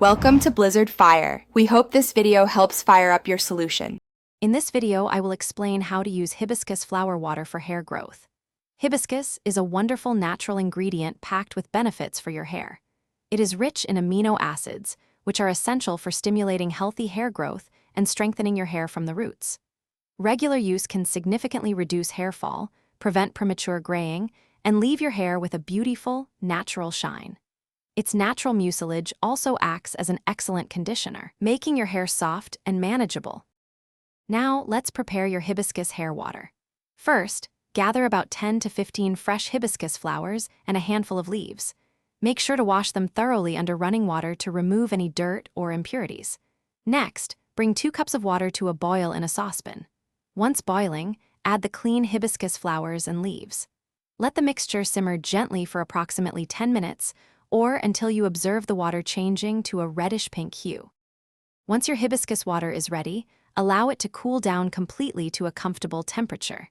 Welcome to Blizzard Fire. We hope this video helps fire up your solution. In this video, I will explain how to use hibiscus flower water for hair growth. Hibiscus is a wonderful natural ingredient packed with benefits for your hair. It is rich in amino acids, which are essential for stimulating healthy hair growth and strengthening your hair from the roots. Regular use can significantly reduce hair fall, prevent premature graying, and leave your hair with a beautiful, natural shine. Its natural mucilage also acts as an excellent conditioner, making your hair soft and manageable. Now, let's prepare your hibiscus hair water. First, gather about 10 to 15 fresh hibiscus flowers and a handful of leaves. Make sure to wash them thoroughly under running water to remove any dirt or impurities. Next, bring 2 cups of water to a boil in a saucepan. Once boiling, add the clean hibiscus flowers and leaves. Let the mixture simmer gently for approximately 10 minutes, or until you observe the water changing to a reddish-pink hue. Once your hibiscus water is ready, allow it to cool down completely to a comfortable temperature.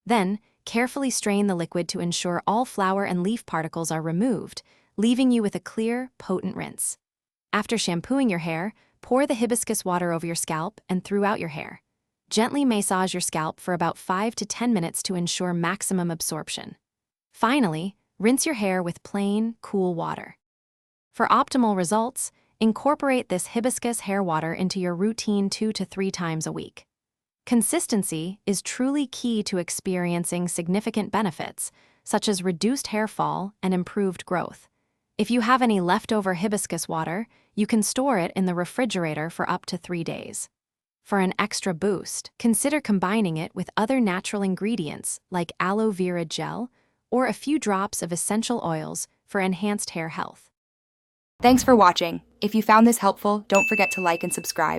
Then, carefully strain the liquid to ensure all flower and leaf particles are removed, leaving you with a clear, potent rinse. After shampooing your hair, pour the hibiscus water over your scalp and throughout your hair. Gently massage your scalp for about 5 to 10 minutes to ensure maximum absorption. Finally, rinse your hair with plain, cool water. For optimal results, incorporate this hibiscus hair water into your routine 2 to 3 times a week. Consistency is truly key to experiencing significant benefits, such as reduced hair fall and improved growth. If you have any leftover hibiscus water, you can store it in the refrigerator for up to 3 days. For an extra boost, consider combining it with other natural ingredients like aloe vera gel or a few drops of essential oils for enhanced hair health. Thanks for watching. If you found this helpful, don't forget to like and subscribe.